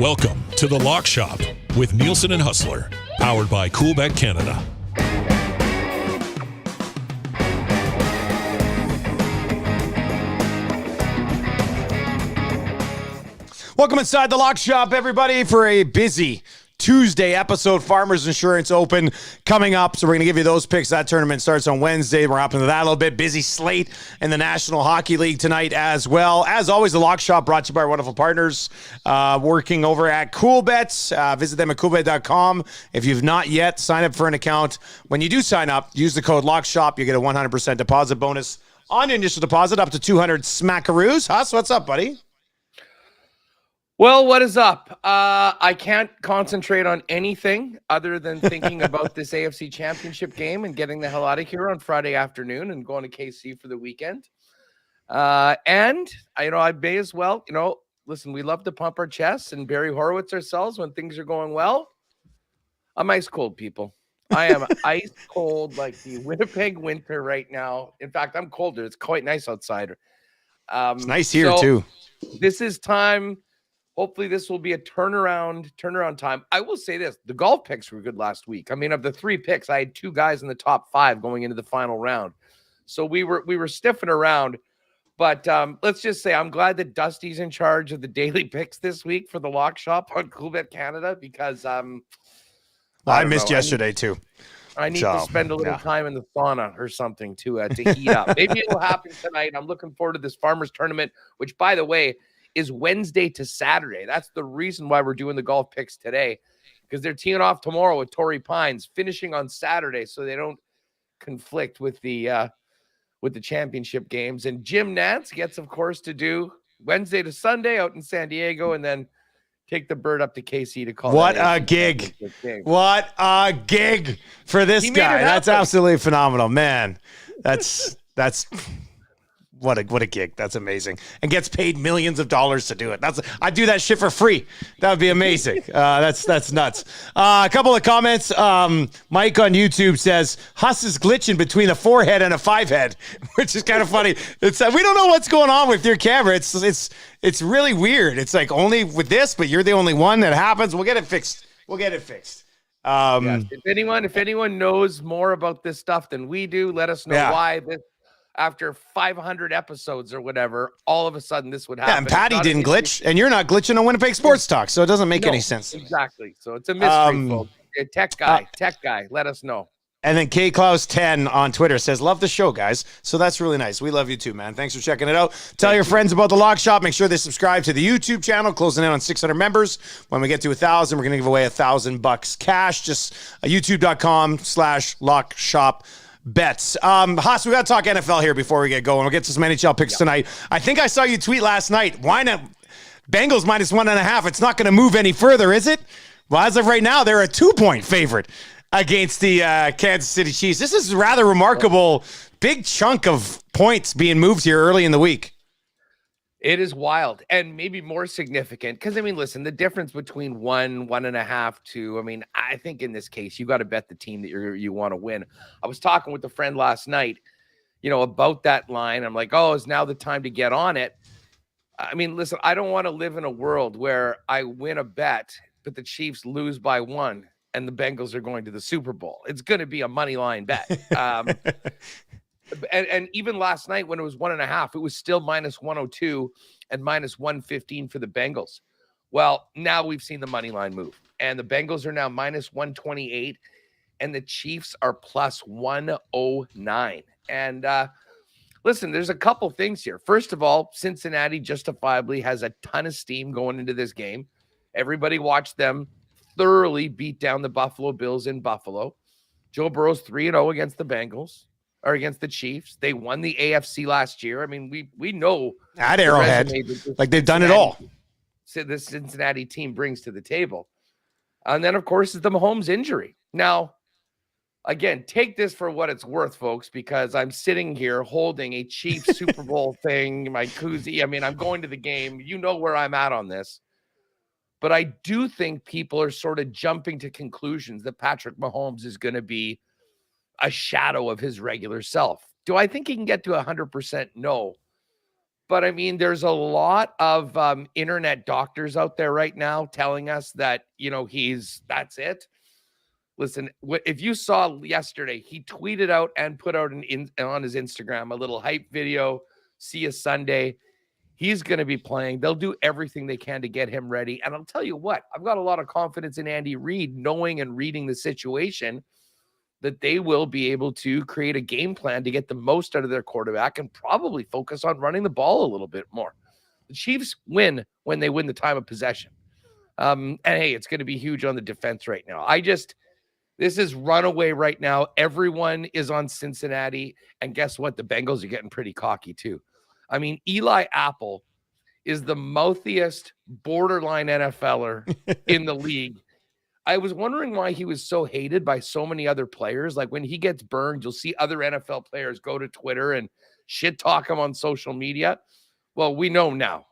Welcome to the Lock Shop with Nielsen and Hustler, powered by Coolbet Canada. Welcome inside the Lock Shop, everybody, for a busy Tuesday episode. Farmers Insurance Open coming up, so we're going to give you those picks. That tournament starts on Wednesday. We're up into that a little bit. Busy slate in the National Hockey League tonight as well. As always, the Lock Shop brought to you by our wonderful partners working over at Coolbet. Visit them at coolbet.com. If you've not yet, sign up for an account. When you do sign up, use the code LOCKSHOP. You get a 100% deposit bonus on your initial deposit up to 200 smackaroos. Huss, what's up, buddy? Well, what is up? I can't concentrate on anything other than thinking about this AFC Championship game and getting the hell out of here on Friday afternoon and going to KC for the weekend. And I may as well, listen, we love to pump our chests and Barry Horowitz ourselves when things are going well. I'm ice cold, people. I am ice cold like the Winnipeg winter right now. In fact, I'm colder. It's quite nice outside. It's nice here, too. This is time. Hopefully this will be a turnaround time. I will say this, the golf picks were good last week. I mean, of the 3 picks, I had 2 guys in the top 5 going into the final round. So we were stiffing around, but let's just say I'm glad that Dusty's in charge of the daily picks this week for the Lock Shop on Coolbet Canada because I missed yesterday too. I need to spend a little time in the sauna or something to heat up. Maybe it'll happen tonight. I'm looking forward to this Farmers Tournament, which, by the way, is Wednesday to Saturday. That's the reason why we're doing the golf picks today, because they're teeing off tomorrow with Torrey Pines, finishing on Saturday, so they don't conflict with the championship games. And Jim Nance gets, of course, to do Wednesday to Sunday out in San Diego, and then take the bird up to KC to call. What a gig! What a gig for this guy! That's absolutely phenomenal, man. That's. What a gig. That's amazing. And gets paid millions of dollars to do it. I'd do that shit for free. That would be amazing. That's nuts. A couple of comments. Mike on YouTube says, Huss is glitching between a 4-head and a 5-head, which is kind of funny. It's we don't know what's going on with your camera. It's really weird. It's like only with this, but you're the only one that happens. We'll get it fixed. Yes. If anyone knows more about this stuff than we do, let us know why this. After 500 episodes or whatever, all of a sudden this would happen. Yeah, and Patty didn't glitch, and you're not glitching on Winnipeg Sports Talk, so it doesn't make any sense. Exactly. So it's a mystery, folks. Tech guy, let us know. And then K Klaus 10 on Twitter says, love the show, guys. So that's really nice. We love you too, man. Thanks for checking it out. Tell your friends about the Lock Shop. Make sure they subscribe to the YouTube channel, closing in on 600 members. When we get to 1,000, we're going to give away $1,000 cash. Just youtube.com/lockshop. Bets. Haas, we got to talk NFL here before we get going. We'll get to some NHL picks tonight. I think I saw you tweet last night. Why not? Bengals -1.5. It's not going to move any further, is it? Well, as of right now, they're a 2-point favorite against the Kansas City Chiefs. This is a rather remarkable big chunk of points being moved here early in the week. It is wild and maybe more significant because, listen, the difference between 1.5, 2, I think in this case, you got to bet the team that you want to win. I was talking with a friend last night, about that line. I'm like, is now the time to get on it? Listen, I don't want to live in a world where I win a bet, but the Chiefs lose by 1 and the Bengals are going to the Super Bowl. It's going to be a money line bet. And even last night when it was 1.5, it was still -102 and -115 for the Bengals. Well, now we've seen the money line move, and the Bengals are now -128, and the Chiefs are +109. And listen, there's a couple things here. First of all, Cincinnati justifiably has a ton of steam going into this game. Everybody watched them thoroughly beat down the Buffalo Bills in Buffalo. Joe Burrow's 3-0 against the Bengals. Or against the Chiefs. They won the AFC last year. We know at Arrowhead, like they've done it all. So the Cincinnati team brings to the table. And then, of course, is the Mahomes injury. Now, again, take this for what it's worth, folks, because I'm sitting here holding a Chiefs Super Bowl thing, my koozie. I'm going to the game. You know where I'm at on this. But I do think people are sort of jumping to conclusions that Patrick Mahomes is going to be a shadow of his regular self. Do I think he can get to 100%? No. But I mean, there's a lot of internet doctors out there right now telling us that, that's it. Listen, if you saw yesterday, he tweeted out and put out on his Instagram a little hype video. See you Sunday. He's going to be playing. They'll do everything they can to get him ready. And I'll tell you what, I've got a lot of confidence in Andy Reid, knowing and reading the situation, that they will be able to create a game plan to get the most out of their quarterback and probably focus on running the ball a little bit more. The Chiefs win when they win the time of possession. And hey, it's going to be huge on the defense right now. This is runaway right now. Everyone is on Cincinnati. And guess what? The Bengals are getting pretty cocky too. I mean, Eli Apple is the mouthiest borderline NFLer in the league. I was wondering why he was so hated by so many other players. Like when he gets burned, you'll see other NFL players go to Twitter and shit talk him on social media. Well, we know now.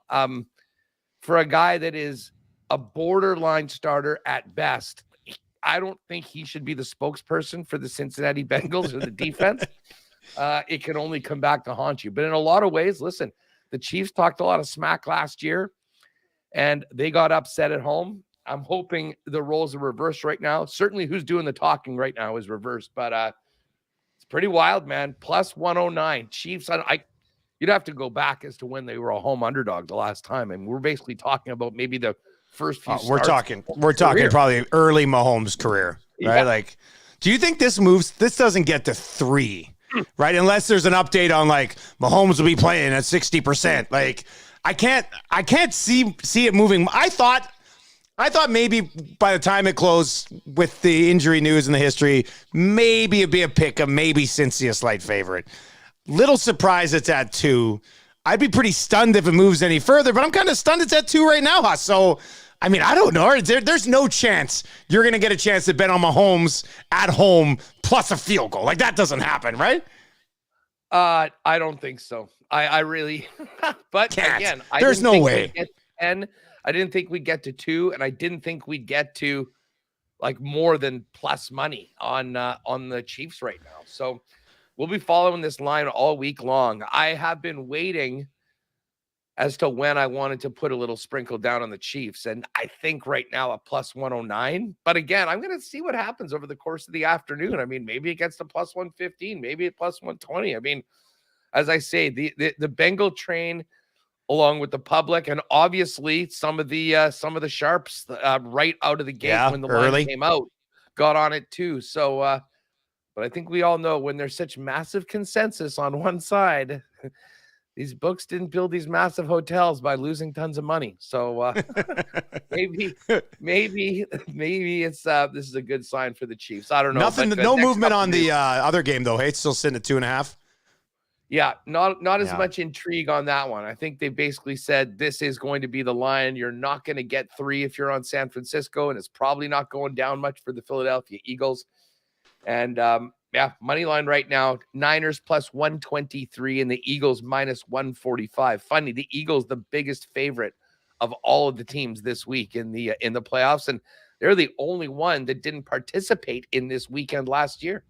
For a guy that is a borderline starter at best, I don't think he should be the spokesperson for the Cincinnati Bengals or the defense. It can only come back to haunt you. But in a lot of ways, listen, the Chiefs talked a lot of smack last year, and they got upset at home. I'm hoping the roles are reversed right now. Certainly who's doing the talking right now is reversed, but it's pretty wild, man. Plus 109. Chiefs, you'd have to go back as to when they were a home underdog the last time. And we're basically talking about maybe the first few we're talking probably early Mahomes' career, right? Yeah. Like, do you think this doesn't get to 3, right? Unless there's an update on like Mahomes will be playing at 60%. Like, I can't see it moving. I thought maybe by the time it closed with the injury news and the history, maybe it'd be a pick of maybe Cincy a slight favorite. Little surprise it's at 2. I'd be pretty stunned if it moves any further, but I'm kind of stunned it's at 2 right now, Huss. So, I mean, I don't know. There's no chance you're going to get a chance to bet on Mahomes at home plus a field goal. Like, that doesn't happen, right? I don't think so. I really, but can't. Again, there's no way. Get 10. I didn't think we'd get to 2, and I didn't think we'd get to like more than plus money on the Chiefs right now. So we'll be following this line all week long. I have been waiting as to when I wanted to put a little sprinkle down on the Chiefs, and I think right now a plus 109. But again, I'm going to see what happens over the course of the afternoon. I mean, maybe it gets to plus 115, maybe at plus 120. I mean, as I say, the Bengal train, along with the public, and obviously some of the sharps right out of the gate when the line came out, got on it too. So, but I think we all know when there's such massive consensus on one side, these books didn't build these massive hotels by losing tons of money. So maybe it's this is a good sign for the Chiefs. I don't know. No movement on the other game though. Hey, it's still sitting at 2.5. Yeah, not as much intrigue on that one. I think they basically said this is going to be the line. You're not going to get 3 if you're on San Francisco, and it's probably not going down much for the Philadelphia Eagles. And money line right now, Niners plus 123 and the Eagles minus 145. Funny, the Eagles the biggest favorite of all of the teams this week in the playoffs, and they're the only one that didn't participate in this weekend last year.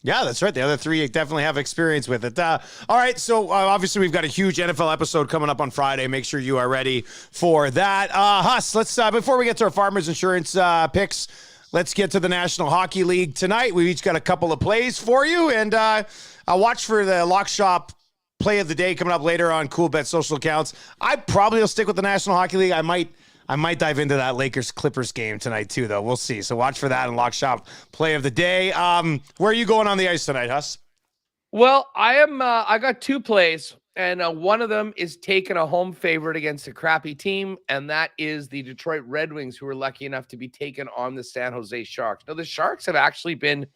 Yeah, that's right. The other 3 definitely have experience with it. All right, so obviously we've got a huge NFL episode coming up on Friday. Make sure you are ready for that. Huss, let's before we get to our Farmers Insurance picks, let's get to the National Hockey League tonight. We've each got a couple of plays for you, and I'll watch for the Lock Shop play of the day coming up later on Cool Bet social accounts. I probably will stick with the National Hockey League. I might dive into that Lakers-Clippers game tonight too, though. We'll see. So watch for that and Lock Shop play of the day. Where are you going on the ice tonight, Huss? Well, I got 2 plays, and one of them is taking a home favorite against a crappy team, and that is the Detroit Red Wings, who were lucky enough to be taken on the San Jose Sharks. Now, the Sharks have actually been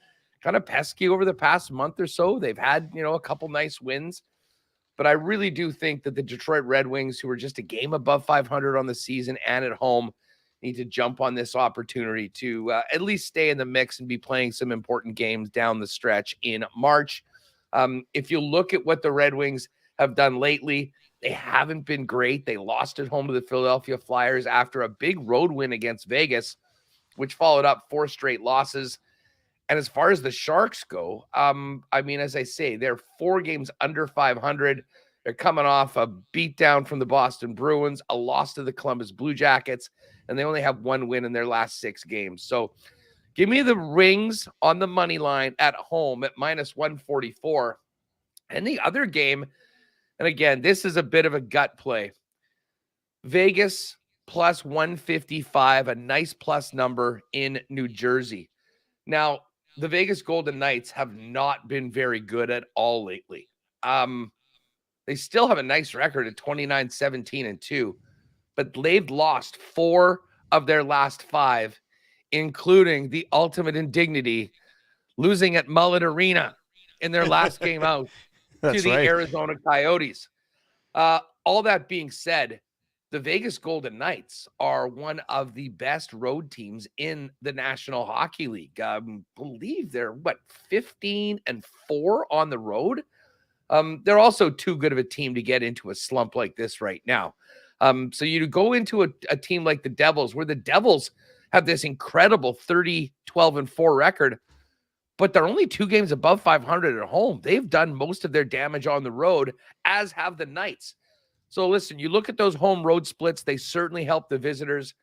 kind of pesky over the past month or so. They've had, a couple nice wins. But I really do think that the Detroit Red Wings, who are just a game above 500 on the season and at home, need to jump on this opportunity to at least stay in the mix and be playing some important games down the stretch in March. If you look at what the Red Wings have done lately, they haven't been great. They lost at home to the Philadelphia Flyers after a big road win against Vegas, which followed up 4 straight losses. And as far as the Sharks go, as I say, they're 4 games under 500. They're coming off a beatdown from the Boston Bruins, a loss to the Columbus Blue Jackets, and they only have one win in their last 6 games. So give me the Rings on the money line at home at -144. And the other game, and again, this is a bit of a gut play. Vegas +155, a nice plus number in New Jersey. Now, the Vegas Golden Knights have not been very good at all lately. They still have a nice record at 29-17-2, but they've lost 4 of their last 5, including the ultimate indignity, losing at Mullet Arena in their last game out to the Arizona Coyotes. All that being said, the Vegas Golden Knights are one of the best road teams in the National Hockey League. I believe they're 15-4 on the road. They're also too good of a team to get into a slump like this right now. So you go into a team like the Devils, where the Devils have this incredible 30-12-4 record, but they're only 2 games above 500 at home. They've done most of their damage on the road, as have the Knights. So listen, you look at those home road splits, they certainly help the visitors.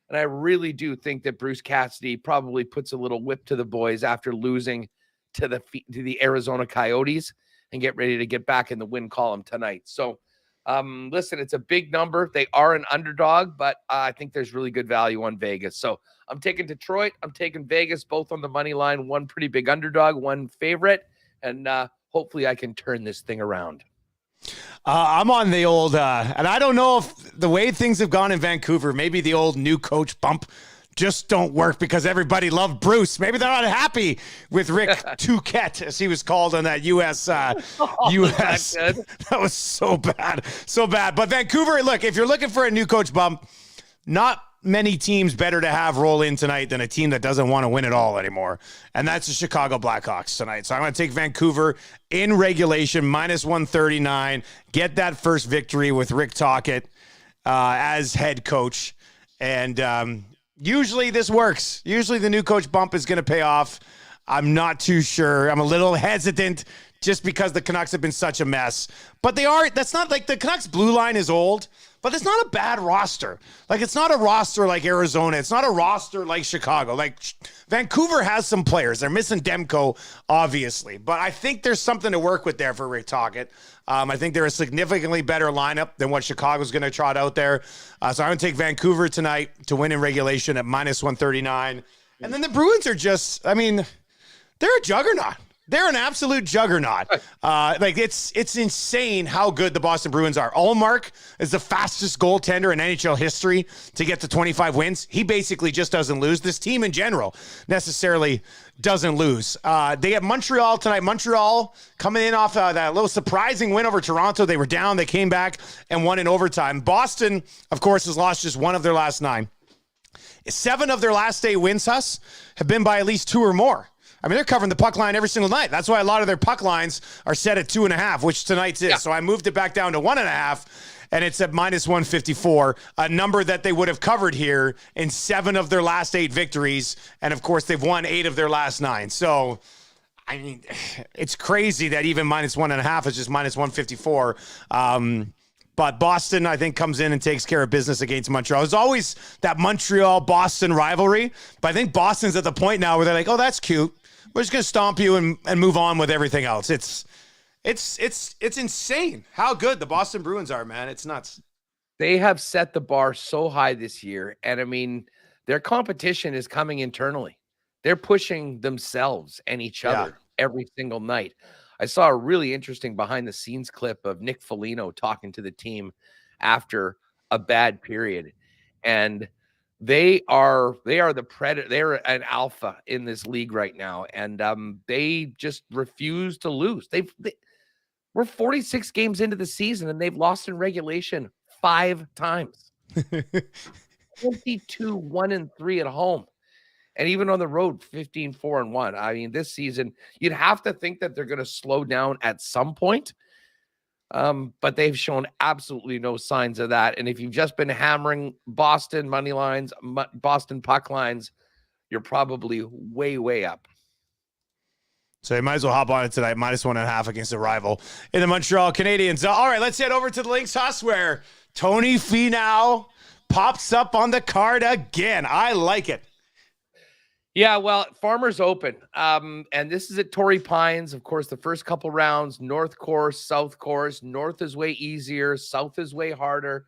And I really do think that Bruce Cassidy probably puts a little whip to the boys after losing to the Arizona Coyotes and get ready to get back in the win column tonight. So listen, it's a big number. They are an underdog, but I think there's really good value on Vegas. So I'm taking Detroit. I'm taking Vegas, both on the money line, one pretty big underdog, one favorite. And hopefully I can turn this thing around. I'm on the old, and I don't know if the way things have gone in Vancouver, maybe the old new coach bump just don't work because everybody loved Bruce. Maybe they're not happy with Rick Touquette, as he was called on that U.S. That was so bad. So bad. But Vancouver, look, if you're looking for a new coach bump, not many teams better to have roll in tonight than a team that doesn't want to win it all anymore. And that's the Chicago Blackhawks tonight. So I'm going to take Vancouver in regulation, -139. Get that first victory with Rick Tocchet as head coach. And usually this works. Usually the new coach bump is going to pay off. I'm not too sure. I'm a little hesitant just because the Canucks have been such a mess. But that's not like the Canucks blue line is old, but it's not a bad roster. Like, it's not a roster like Arizona. It's not a roster like Chicago. Like, Vancouver has some players. They're missing Demko, obviously. But I think there's something to work with there for Rick Tocchet. I think they're a significantly better lineup than what Chicago's going to trot out there. So I'm going to take Vancouver tonight to win in regulation at -139. And then the Bruins are just, they're a juggernaut. They're an absolute juggernaut. It's insane how good the Boston Bruins are. Ullmark is the fastest goaltender in NHL history to get to 25 wins. He basically just doesn't lose. This team in general necessarily doesn't lose. They get Montreal tonight. Montreal coming in off that little surprising win over Toronto. They were down. They came back and won in overtime. Boston, of course, has lost just 1 of their last 9. 7 of their last 8 wins, Huss, have been by at least 2 or more. They're covering the puck line every single night. That's why a lot of their puck lines are set at 2.5, which tonight's is. Yeah. So I moved it back down to 1.5, and it's at -154, a number that they would have covered here in 7 of their last 8 victories. And, of course, they've won 8 of their last 9. So, it's crazy that even -1.5 is just -154. But Boston, I think, comes in and takes care of business against Montreal. There's always that Montreal-Boston rivalry, but I think Boston's at the point now where they're like, oh, that's cute. We're just going to stomp you and move on with everything else. It's insane how good the Boston Bruins are, man. It's nuts. They have set the bar so high this year, and their competition is coming internally. They're pushing themselves and each other every single night. I saw a really interesting behind-the-scenes clip of Nick Foligno talking to the team after a bad period, and they are the predator. They're an alpha in this league right now, and they just refuse to lose. We're 46 games into the season, and they've lost in regulation 5 times. 22-1-3 at home. And even on the road, 15-4-1. This season, you'd have to think that they're going to slow down at some point. But they've shown absolutely no signs of that. And if you've just been hammering Boston money lines, Boston puck lines, you're probably way, way up. So you might as well hop on it tonight, -1.5 against the rival in the Montreal Canadiens. All right, let's head over to the Links Huss where Tony Finau pops up on the card again. I like it. Yeah, well, Farmers Open. And this is at Torrey Pines. Of course, the first couple rounds, North course, South course. North is way easier. South is way harder.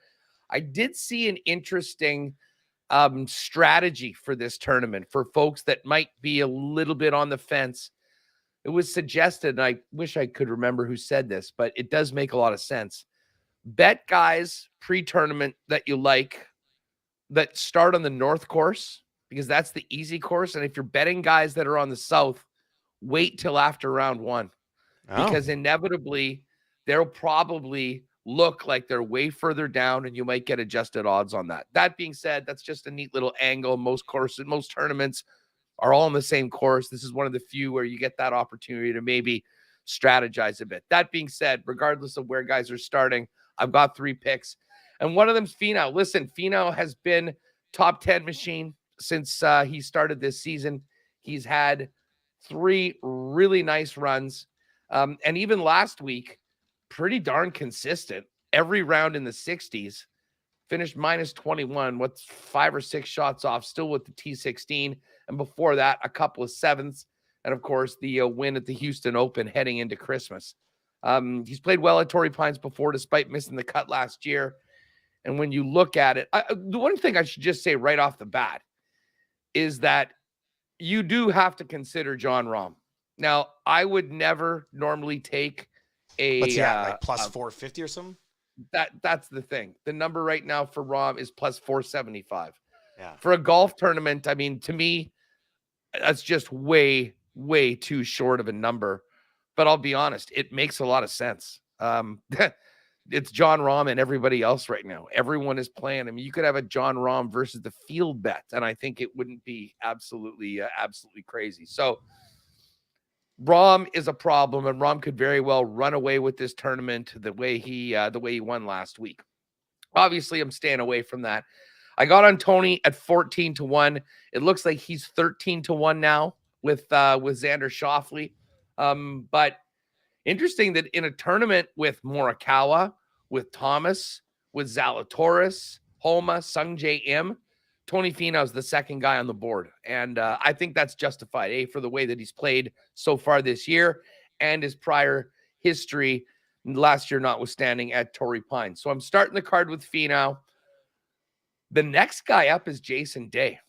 I did see an interesting strategy for this tournament for folks that might be a little bit on the fence. It was suggested, and I wish I could remember who said this, but it does make a lot of sense. Bet guys pre-tournament that you like that start on the North course, because that's the easy course. And if you're betting guys that are on the South, wait till after round one, because inevitably they'll probably look like they're way further down and you might get adjusted odds on that. That being said, that's just a neat little angle. Most courses, most tournaments are all on the same course. This is one of the few where you get that opportunity to maybe strategize a bit. That being said, regardless of where guys are starting, I've got 3 picks. And one of them's Finau. Listen, Finau has been top 10 machine since he started this season. He's had 3 really nice runs. And even last week, pretty darn consistent. Every round in the 60s. Finished -21 with 5 or 6 shots off, still with the T16. And before that, a couple of 7ths. And, of course, the win at the Houston Open heading into Christmas. He's played well at Torrey Pines before, despite missing the cut last year. And when you look at it, the one thing I should just say right off the bat is that you do have to consider John Rahm. Now, I would never normally take a... What's that, like plus 450 or something? That's the thing. The number right now for Rahm is plus 475. Yeah. For a golf tournament, I mean, to me, that's just way, way too short of a number. But I'll be honest, it makes a lot of sense. It's John Rahm and everybody else right now. Everyone is playing. I mean, you could have a John Rahm versus the field bet, and I think it wouldn't be absolutely crazy. So Rahm is a problem, and Rahm could very well run away with this tournament the way he won last week. Obviously, I'm staying away from that. I got on Tony at 14-1. It looks like he's 13-1 now with Xander Schauffele. But interesting that in a tournament with Morikawa, with Thomas, with Zalatoris, Homa, Sungjae Im, Tony Finau is the second guy on the board. And I think that's justified, for the way that he's played so far this year and his prior history, last year notwithstanding, at Torrey Pines. So I'm starting the card with Finau. The next guy up is Jason Day.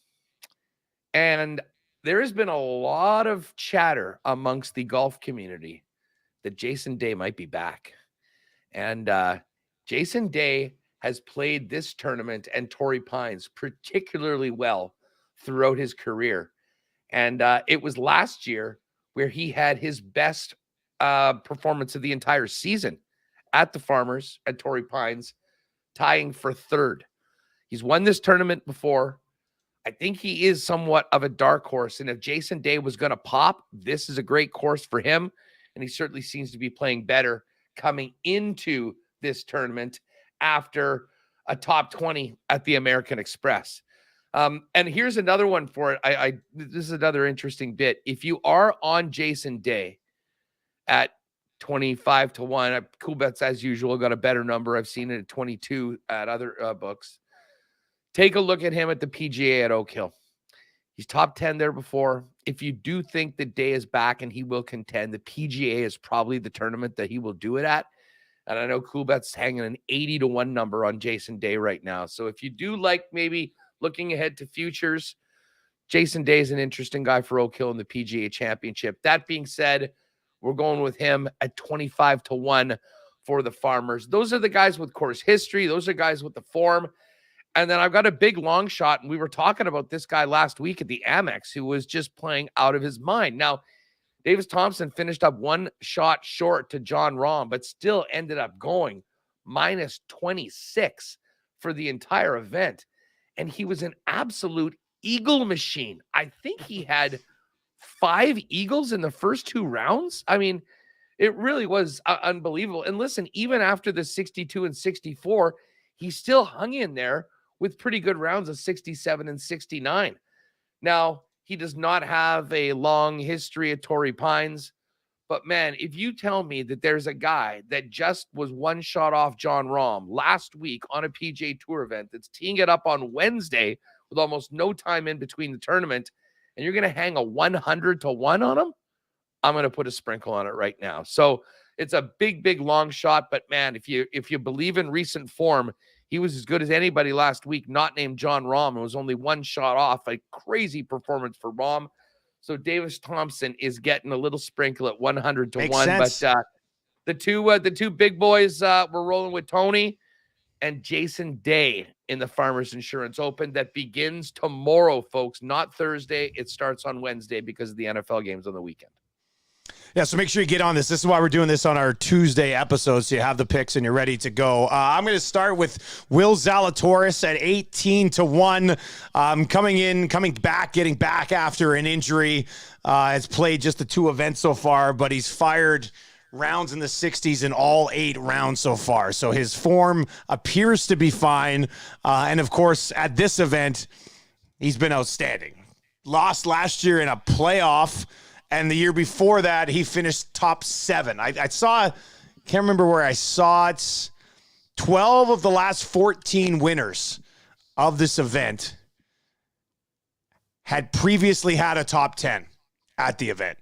And there has been a lot of chatter amongst the golf community that Jason Day might be back. And Jason Day has played this tournament and Torrey Pines particularly well throughout his career. And it was last year where he had his best performance of the entire season at the Farmers at Torrey Pines, tying for 3rd. He's won this tournament before. I think he is somewhat of a dark horse. And if Jason Day was going to pop, this is a great course for him. And he certainly seems to be playing better coming into this tournament after a top 20 at the American Express. And here's another one for it. This is another interesting bit. If you are on Jason Day at 25-1, Cool Bets, as usual, got a better number. I've seen it at 22 at other books. Take a look at him at the PGA at Oak Hill. He's top 10 there before. If you do think the Day is back and he will contend, the PGA is probably the tournament that he will do it at. And I know Cool Bet's hanging an 80-1 number on Jason Day right now. So if you do like maybe looking ahead to futures, Jason Day is an interesting guy for Oak Hill in the PGA Championship. That being said, we're going with him at 25-1 for the Farmers. Those are the guys with course history. Those are guys with the form. And then I've got a big long shot, and we were talking about this guy last week at the Amex who was just playing out of his mind. Now, Davis Thompson finished up 1 shot short to John Rahm, but still ended up going -26 for the entire event. And he was an absolute eagle machine. I think he had 5 eagles in the first 2 rounds. I mean, it really was unbelievable. And listen, even after the 62 and 64, he still hung in there with pretty good rounds of 67 and 69. Now, he does not have a long history at Torrey Pines. But man, if you tell me that there's a guy that just was one shot off John Rahm last week on a PGA Tour event that's teeing it up on Wednesday with almost no time in between the tournament, and you're going to hang a 100-1 on him, I'm going to put a sprinkle on it right now. So it's a big, big long shot. But man, if you believe in recent form, he was as good as anybody last week, not named John Rahm. It was only one shot off. A crazy performance for Rahm. So Davis Thompson is getting a little sprinkle at 100-1. But the two big boys were rolling with Tony and Jason Day in the Farmers Insurance Open that begins tomorrow, folks, not Thursday. It starts on Wednesday because of the NFL games on the weekend. Yeah, so make sure you get on this. This is why we're doing this on our Tuesday episode, so you have the picks and you're ready to go. I'm going to start with Will Zalatoris at 18-1. Getting back after an injury. Has played just the 2 events so far, but he's fired rounds in the 60s in all 8 rounds so far. So his form appears to be fine. And, of course, at this event, he's been outstanding. Lost last year in a playoff. And the year before that, he finished top 7. I can't remember where I saw it. 12 of the last 14 winners of this event had previously had a top 10 at the event.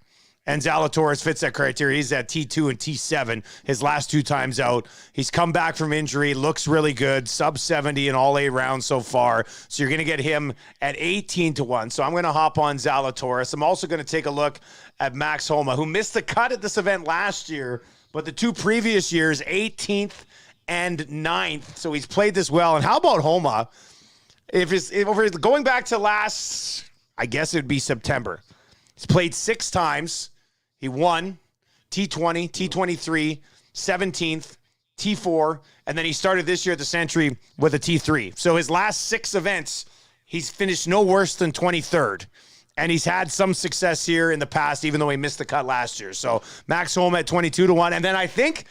And Zalatoris fits that criteria. He's at T2 and T7 his last 2 times out. He's come back from injury, looks really good, sub 70 in all 8 rounds so far. So you're going to get him at 18-1. So I'm going to hop on Zalatoris. I'm also going to take a look at Max Homa, who missed the cut at this event last year, but the 2 previous years, 18th and 9th. So he's played this well. And how about Homa? If going back to last, I guess it would be September. He's played 6 times. He won T20, T23, 17th, T4, and then he started this year at the Century with a T3. So his last 6 events, he's finished no worse than 23rd. And he's had some success here in the past, even though he missed the cut last year. So Max Homa at 22-1. And then I think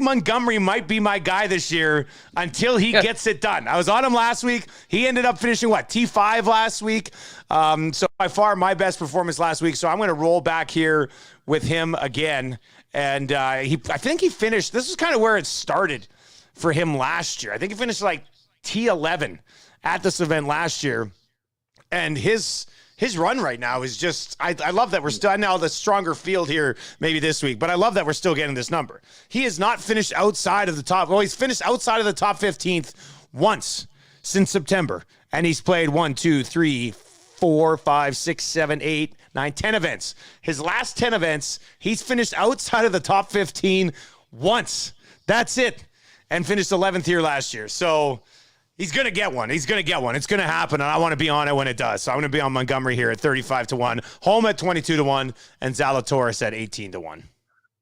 Montgomery might be my guy this year until he gets it done. I was on him last week. He ended up finishing, T5 last week. So by far my best performance last week. So I'm going to roll back here with him again. And I think he finished, this is kind of where it started for him last year. I think he finished like T11 at this event last year. And his run right now is just, I love that we're still, now the stronger field here maybe this week, but I love that we're still getting this number. He has not finished outside of the top, he's finished outside of the top 15th once since September. And he's played 1, 2, 3, 4, 5, 6, 7, 8, 9, 10 events. His last 10 events, he's finished outside of the top 15 once. That's it. And finished 11th here last year. So he's going to get one. It's going to happen, and I want to be on it when it does. So I'm going to be on Montgomery here at 35-1, Home at 22-1, and Zalatoris at 18-1.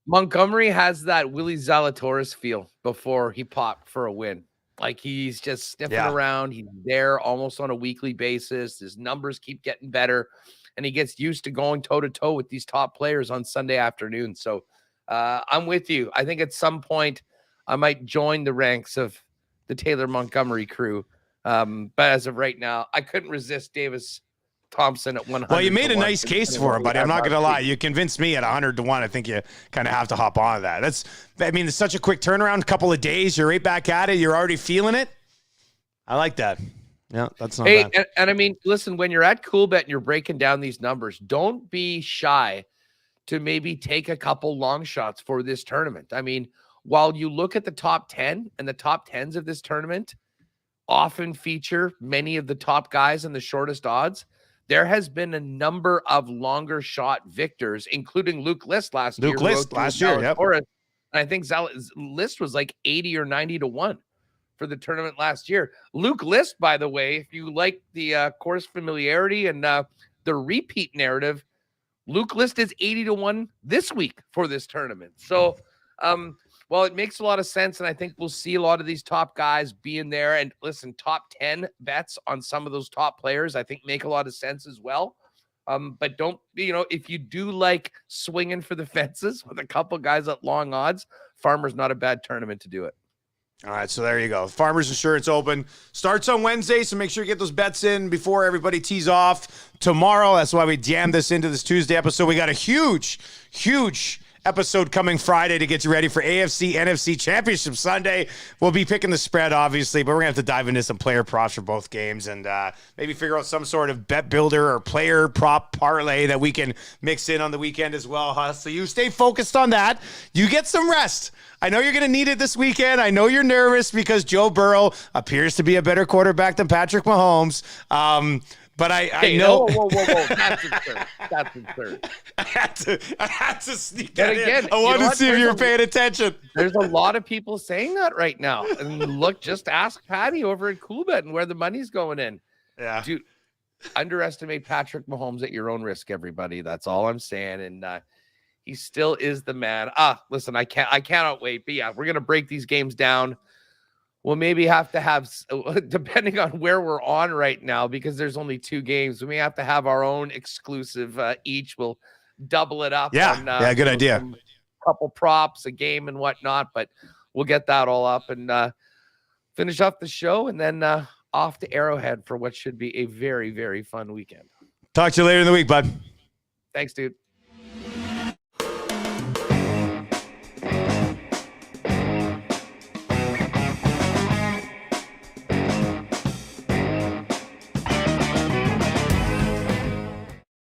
Montgomery has that Willie Zalatoris feel before he popped for a win. Like he's just sniffing around. He's there almost on a weekly basis. His numbers keep getting better, and he gets used to going toe-to-toe with these top players on Sunday afternoon. So I'm with you. I think at some point I might join the ranks of the Taylor Montgomery crew. But as of right now, I couldn't resist Davis Thompson at 100. Well, you made a nice case for him, buddy. I'm not going to lie. You convinced me at 100-1. I think you kind of have to hop on that. It's such a quick turnaround, a couple of days. You're right back at it. You're already feeling it. I like that. Yeah, that's not bad. And I mean, listen, when you're at CoolBet and you're breaking down these numbers, don't be shy to maybe take a couple long shots for this tournament. I mean, while you look at the top 10 and the top 10s of this tournament often feature many of the top guys and the shortest odds, there has been a number of longer shot victors, including Luke List last year. Yep. And I think List was like 80 or 90-1 for the tournament last year. Luke List, by the way, if you like the course familiarity and the repeat narrative, Luke List is 80-1 this week for this tournament. So, well, it makes a lot of sense, and I think we'll see a lot of these top guys being there. And listen, top 10 bets on some of those top players, I think make a lot of sense as well. But don't, if you do like swinging for the fences with a couple guys at long odds, Farmer's not a bad tournament to do it. All right, so there you go. Farmers Insurance Open starts on Wednesday, so make sure you get those bets in before everybody tees off tomorrow. That's why we jammed this into this Tuesday episode. We got a huge episode coming Friday to get you ready for AFC NFC Championship Sunday. We'll be picking the spread, obviously, but we're going to have to dive into some player props for both games and maybe figure out some sort of bet builder or player prop parlay that we can mix in on the weekend as well, huh? So you stay focused on that. You get some rest. I know you're going to need it this weekend. I know you're nervous because Joe Burrow appears to be a better quarterback than Patrick Mahomes. But I know. Whoa. That's absurd. That's absurd. I had to sneak that again, in. I wanted to see if you were paying attention. There's a lot of people saying that right now. And look, just ask Patty over at Coolbet and where the money's going in. Yeah. Dude, underestimate Patrick Mahomes at your own risk, everybody. That's all I'm saying. And he still is the man. Listen, I cannot wait. But yeah, we're going to break these games down. We'll maybe have to have, depending on where we're on right now, because there's only 2 games, we may have to have our own exclusive each. We'll double it up. Yeah, good idea. A couple props, a game and whatnot, but we'll get that all up and finish up the show and then off to Arrowhead for what should be a very, very fun weekend. Talk to you later in the week, bud. Thanks, dude.